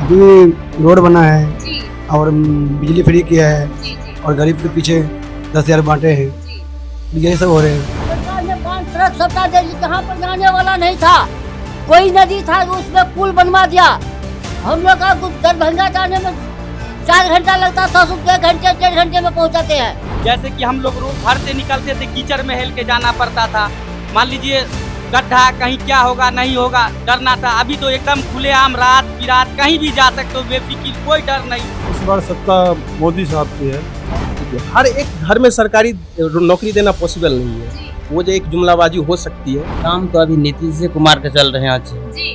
अभी रोड बना है जी और बिजली फ्री किया है जी जी और गरीब के पीछे 10,000 बांटे हैं। जी। यही सब हो रहे हैं। सरकार ने 5 ट्रक सप्ताह दे दी, जहाँ पर जाने वाला नहीं था, कोई नदी था तो उसमें पुल बनवा दिया। हम लोग का कुछ दरभंगा जाने में 4 घंटा लगता था, उसको 1 घंटे 1.5 घंटे में पहुंचाते हैं। जैसे कि हम लोग रोज घर से निकलते थे, कीचड़ में हेल के जाना पड़ता था। मान लीजिए गड्ढा, कहीं क्या होगा नहीं होगा, डरना था। अभी तो एकदम खुलेआम रात बिरात कहीं भी जा सकते हो, बेफिक्र, कोई डर नहीं। इस बार सत्ता मोदी साहब की है। हर एक घर में सरकारी नौकरी देना पॉसिबल नहीं है, वो जो एक जुमलाबाजी हो सकती है। काम तो अभी नीतीश कुमार के चल रहे हैं आज। जी।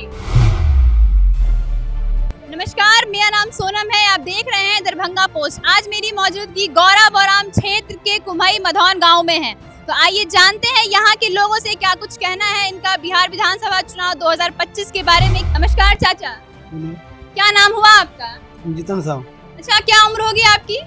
नमस्कार, मेरा नाम सोनम है, आप देख रहे हैं दरभंगा पोस्ट। आज मेरी मौजूदगी गौरा बौराम क्षेत्र के कुम्हई मधौन गांव में है। तो आइए जानते हैं यहाँ के लोगों से क्या कुछ कहना है इनका बिहार विधानसभा चुनाव 2025 के बारे में। नमस्कार चाचा, क्या नाम हुआ आपका? जितन साहब अच्छा, क्या उम्र होगी आपकी?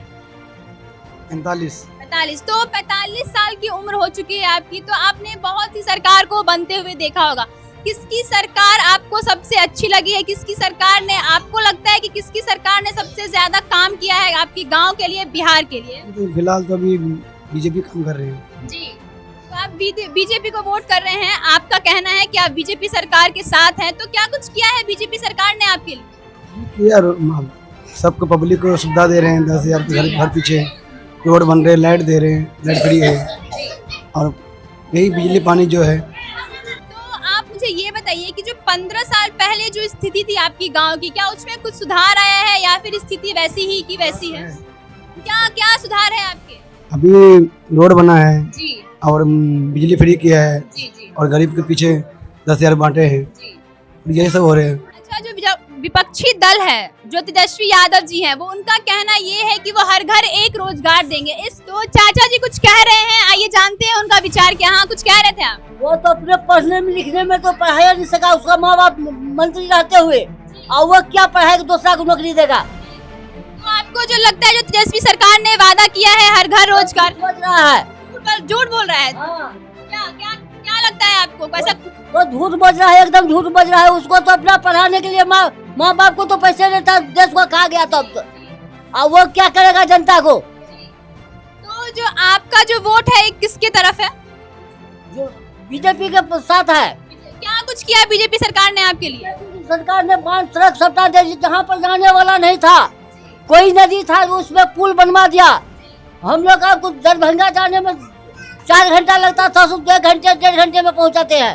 45। 45। तो 45 साल की उम्र हो चुकी है आपकी, तो आपने बहुत सी सरकार को बनते हुए देखा होगा। किसकी सरकार आपको सबसे अच्छी लगी है? किसकी सरकार ने, आपको लगता है कि किसकी सरकार ने सबसे ज्यादा काम किया है आपके गांव के लिए, बिहार के लिए? फिलहाल तो अभी बीजेपी काम कर रहे हैं। जी, तो आप बीजेपी को वोट कर रहे हैं। आपका कहना है कि आप बीजेपी सरकार के साथ हैं, तो क्या कुछ किया है बीजेपी सरकार ने आपके लिए? यार सबको पब्लिक को सुविधा दे रहे हैं, 10,000 के घर पीछे रोड बन रहे हैं, लाइट दे रहे हैं, लाइट फ्री है और यही बिजली पानी जो है। तो आप मुझे ये बताइए कि जो 15 साल पहले जो स्थिति थी आपकी गांव की, क्या उसमें कुछ सुधार आया है या फिर स्थिति वैसी ही की वैसी है? क्या क्या सुधार है आपके? अभी रोड बना है जी और बिजली फ्री किया है जी जी और गरीब के पीछे 10,000 बांटे हैं। जी। यही सब हो रहे हैं। अच्छा, जो विपक्षी दल है, जो तेजस्वी यादव जी हैं, वो उनका कहना ये है कि वो हर घर एक रोजगार देंगे। इस तो चाचा जी कुछ कह रहे हैं, आइए जानते हैं उनका विचार क्या। हाँ, कुछ कह रहे थे आप? वो तो अपने पढ़ने में लिखने में तो पढ़ाया नहीं सका, उसका माँ बाप मंत्री रहते हुए, और वो क्या पढ़ाएगा, दूसरा को नौकरी देगा। तो आपको जो लगता है जो तेजस्वी सरकार ने वादा किया है हर घर रोजगार, बोल रहा है, झूठ बोल रहा है? हाँ। क्या क्या क्या लगता है आपको? कैसा? वो झूठ बोल रहा है, एकदम झूठ बोल रहा है। उसको तो अपना पढ़ाने के लिए माँ बाप को तो पैसे देता, देश को खा गया तब तो। अब वो क्या करेगा जनता को? तो जो आपका जो वोट है किसके तरफ है? जो बीजेपी के साथ है। क्या कुछ किया बीजेपी सरकार ने आपके लिए? सरकार ने 5 ट्रक सप्ताह दे दी, जहाँ पर जाने वाला नहीं था, कोई नदी था तो उसमें पुल बनवा दिया। हम लोग का कुछ दरभंगा जाने में 4 घंटा लगता था, उसको 1 घंटे 1.5 घंटे में पहुंचाते हैं।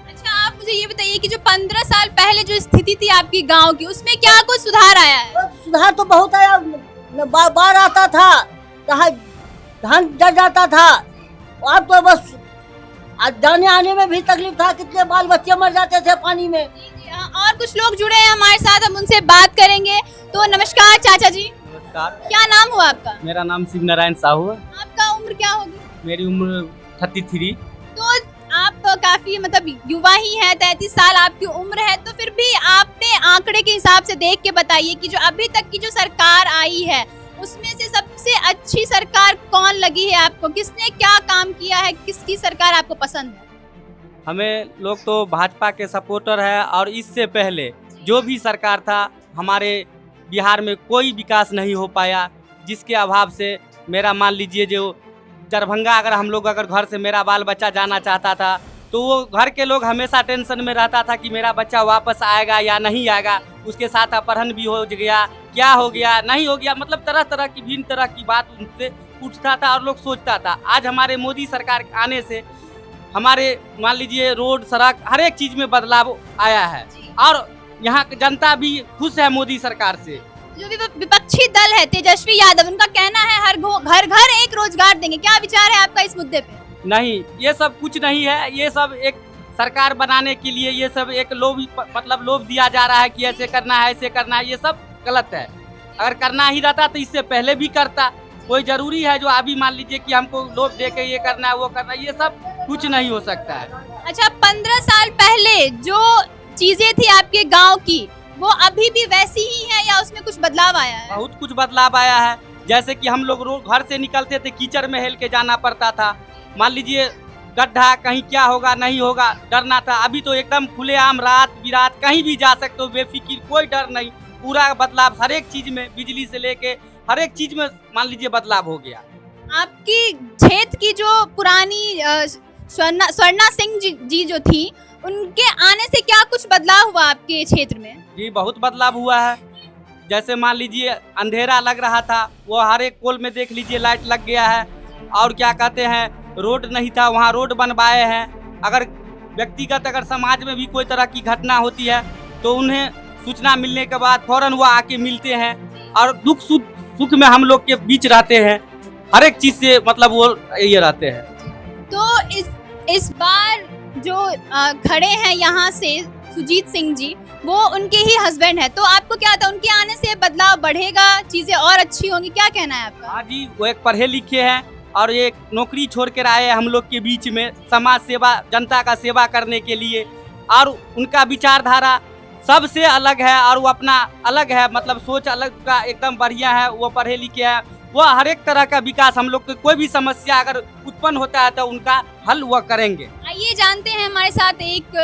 अच्छा, आप मुझे ये बताइए कि जो 15 साल पहले जो स्थिति थी आपकी गांव की, उसमें क्या कुछ सुधार आया है? सुधार तो बहुत आया, बाढ़ आता था, धान डर जाता था। अब तो बस जाने आने में भी तकलीफ था, कितने बाल बच्चे मर जाते थे पानी में। और कुछ लोग जुड़े हैं हमारे साथ, हम उनसे बात करेंगे। तो नमस्कार चाचा जी, नमस्कार, क्या नाम हुआ आपका? मेरा नाम शिव नारायण साहू है। आपका उम्र क्या होगी? मेरी उम्र 33। तो आप तो काफी मतलब युवा ही हैं, 33 साल आपकी उम्र है। तो फिर भी आपने आंकड़े के हिसाब से देख के बताइए कि जो अभी तक की जो सरकार आई है, उसमें से सबसे अच्छी सरकार कौन लगी है आपको? किसने क्या काम किया है? किसकी सरकार आपको पसंद है? हमें लोग तो भाजपा के सपोर्टर है और इससे पहले जो भी सरकार था, हमारे बिहार में कोई विकास नहीं हो पाया, जिसके अभाव से मेरा मान लीजिए जो दरभंगा अगर हम लोग अगर घर से मेरा बाल बच्चा जाना चाहता था, तो वो घर के लोग हमेशा टेंशन में रहता था कि मेरा बच्चा वापस आएगा या नहीं आएगा। उसके साथ अपहरण भी हो गया, क्या हो गया, नहीं हो गया, मतलब तरह तरह की भिन्न तरह की बात उनसे उठता था और लोग सोचता था। आज हमारे मोदी सरकार आने से हमारे मान लीजिए रोड, सड़क, हर एक चीज़ में बदलाव आया है और यहाँ की जनता भी खुश है मोदी सरकार से। जो विपक्षी दल है तेजस्वी यादव, उनका कहना है हर घर घर एक रोजगार देंगे। क्या विचार है आपका इस मुद्दे पे? नहीं, ये सब कुछ नहीं है। ये सब एक सरकार बनाने के लिए ये सब एक लोभ, मतलब लोभ दिया जा रहा है कि ऐसे करना है, ऐसे करना है। ये सब गलत है। अगर करना ही रहता तो इससे पहले भी करता। कोई जरूरी है जो अभी मान लीजिए कि हमको लोभ दे के ये करना है, वो करना है, ये सब कुछ नहीं हो सकता है। अच्छा, 15 साल पहले जो चीजें थी आपके गाँव की, वो अभी भी वैसी ही है या उसमें कुछ बदलाव आया है? बहुत कुछ बदलाव आया है। जैसे कि हम लोग रोज घर से निकलते थे, कीचड़ में हेल के जाना पड़ता था। मान लीजिए गड्ढा कहीं क्या होगा नहीं होगा डरना था। अभी तो एकदम खुलेआम रात बिरात कहीं भी जा सकते हो बेफिक्र, कोई डर नहीं। पूरा बदलाव हर एक चीज में, बिजली से लेके हर एक चीज में मान लीजिए बदलाव हो गया। आपकी क्षेत्र की जो पुरानी स्वर्णा सिंह जी जो थी, उनके आने से क्या कुछ बदलाव हुआ आपके क्षेत्र में? जी बहुत बदलाव हुआ है। जैसे मान लीजिए अंधेरा लग रहा था, वो हर एक पोल में देख लीजिए लाइट लग गया है। और क्या कहते हैं, रोड नहीं था, वहाँ रोड बनवाए हैं। अगर व्यक्तिगत अगर समाज में भी कोई तरह की घटना होती है तो उन्हें सूचना मिलने के बाद फौरन वो आके मिलते हैं और दुख सुख में हम लोग के बीच रहते हैं। हर एक चीज से मतलब वो ये रहते हैं। तो इस बार जो खड़े हैं यहाँ से सुजीत सिंह जी, वो उनके ही हस्बैंड है, तो आपको क्या था उनके आने से बदलाव बढ़ेगा, चीजें और अच्छी होंगी, क्या कहना है आपका? हाँ जी, वो एक पढ़े लिखे हैं और एक नौकरी छोड़ कर आए हैं हम लोग के बीच में समाज सेवा, जनता का सेवा करने के लिए। और उनका विचारधारा सबसे अलग है और वो अपना अलग है, मतलब सोच अलग का एकदम बढ़िया है। वो पढ़े लिखे हैं, वो हर एक तरह का विकास, हम लोग को कोई भी समस्या अगर उत्पन्न होता है तो उनका हल वो करेंगे। आइए जानते हैं, हमारे साथ एक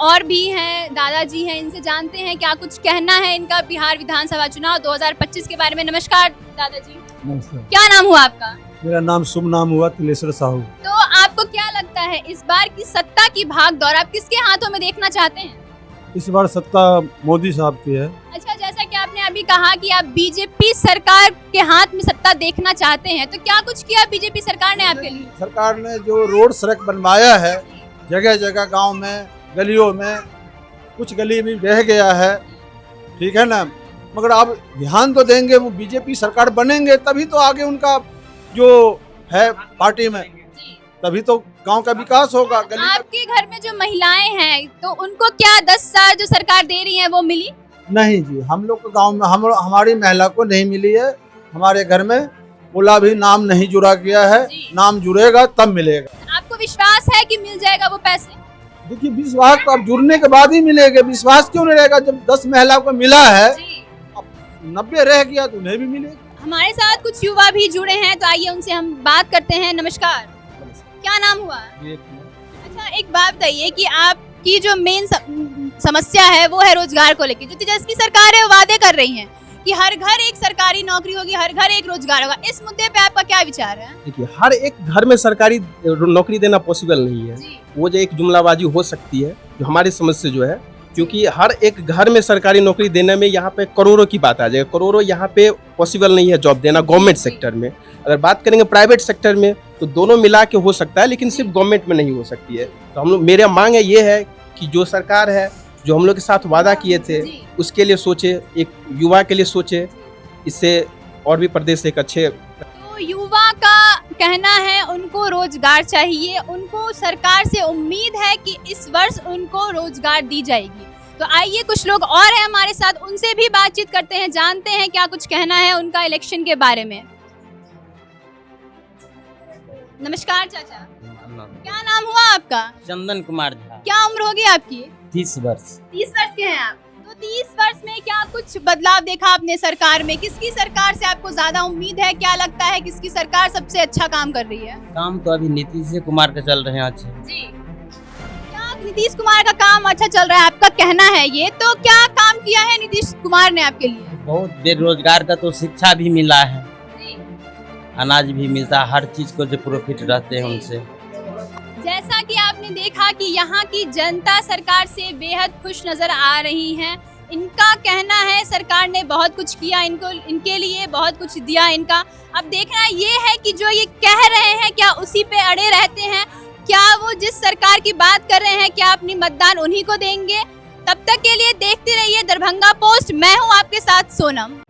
और भी हैं, दादाजी हैं, इनसे जानते हैं क्या कुछ कहना है इनका बिहार विधानसभा चुनाव 2025 के बारे में। नमस्कार दादाजी। नमस्कार। क्या नाम हुआ आपका? मेरा नाम शुभ नाम हुआ तिलेश्वर साहू। तो आपको क्या लगता है इस बार की सत्ता की भागदौड़ आप किसके हाथों में देखना चाहते हैं? इस बार सत्ता मोदी साहब की है। अच्छा, जैसा कि आपने अभी कहा कि आप बीजेपी सरकार के हाथ में सत्ता देखना चाहते हैं, तो क्या कुछ किया बीजेपी सरकार ने आपके लिए? सरकार ने जो रोड सड़क बनवाया है जगह जगह, गांव में, गलियों में, कुछ गली में बह गया है, ठीक है ना। मगर आप ध्यान तो देंगे, वो बीजेपी सरकार बनेंगे तभी तो आगे उनका जो है पार्टी में, तभी तो गांव का विकास होगा। आपके घर में जो महिलाएं हैं, तो उनको क्या 10 साल जो सरकार दे रही है वो मिली? नहीं जी, हम लोग के गांव में हमारी महिला को नहीं मिली है। हमारे घर में बोला भी नाम नहीं जुड़ा गया है, नाम जुड़ेगा तब मिलेगा। आपको विश्वास है कि मिल जाएगा वो पैसे? देखिए, विश्वास तो अब जुड़ने के बाद ही मिलेगा। विश्वास क्यों नहीं रहेगा जब 10 महिला को मिला है, 90 रह गया तो उन्हें भी मिलेगा। हमारे साथ कुछ युवा भी जुड़े हैं, तो आइए उनसे हम बात करते हैं। नमस्कार, क्या नाम हुआ? अच्छा, एक बात बताइए कि आपकी जो मेन समस्या है वो है रोजगार को लेकर। जो तेजस्वी सरकार है वो वादे कर रही है कि हर घर एक सरकारी नौकरी होगी, हर घर एक रोजगार होगा। इस मुद्दे पे आपका क्या विचार है? देखिए, हर एक घर में सरकारी नौकरी देना पॉसिबल नहीं है। वो जो एक जुमलाबाजी हो सकती है, जो हमारी समझ से जो है, क्योंकि हर एक घर में सरकारी नौकरी देने में यहाँ पे करोड़ों की बात आ जाएगी। करोड़ों यहाँ पे पॉसिबल नहीं है जॉब देना गवर्नमेंट सेक्टर में। अगर बात करेंगे प्राइवेट सेक्टर में तो दोनों मिला के हो सकता है, लेकिन सिर्फ गवर्नमेंट में नहीं हो सकती है। तो हम लोग, मेरा मांग है ये है कि जो सरकार है, जो हम लोग के साथ वादा किए थे, उसके लिए सोचे, एक युवा के लिए सोचे, इससे और भी प्रदेश एक अच्छे। तो युवा का कहना है उनको रोजगार चाहिए, उनको सरकार से उम्मीद है कि इस वर्ष उनको रोजगार दी जाएगी। तो आइए कुछ लोग और हैं हमारे साथ, उनसे भी बातचीत करते हैं, जानते हैं क्या कुछ कहना है उनका इलेक्शन के बारे में। नमस्कार चाचा, क्या नाम हुआ आपका? चंदन कुमार झा। क्या उम्र होगी आपकी? 30 वर्ष। 30 वर्ष के हैं आप। तो 30 वर्ष में क्या कुछ बदलाव देखा आपने सरकार में? किसकी सरकार से आपको ज्यादा उम्मीद है? क्या लगता है किसकी सरकार सबसे अच्छा काम कर रही है? काम तो अभी नीतीश कुमार के चल रहे हैं अच्छे। जी, क्या नीतीश कुमार का काम अच्छा चल रहा है आपका कहना है ये? तो क्या काम किया है नीतीश कुमार ने आपके लिए? बहुत बेरोजगार का तो शिक्षा भी मिला है, अनाज भी मिलता है, हर चीज को जो प्रॉफिट रहते हैं उनसे। जैसा कि आपने देखा कि यहाँ की जनता सरकार से बेहद खुश नजर आ रही है। इनका कहना है सरकार ने बहुत कुछ किया, इनके लिए बहुत कुछ दिया इनका। अब देखना ये है कि जो ये कह रहे हैं क्या उसी पे अड़े रहते हैं, क्या वो जिस सरकार की बात कर रहे हैं क्या अपनी मतदान उन्हीं को देंगे? तब तक के लिए देखते रहिए दरभंगा पोस्ट। मैं हूँ आपके साथ सोनम।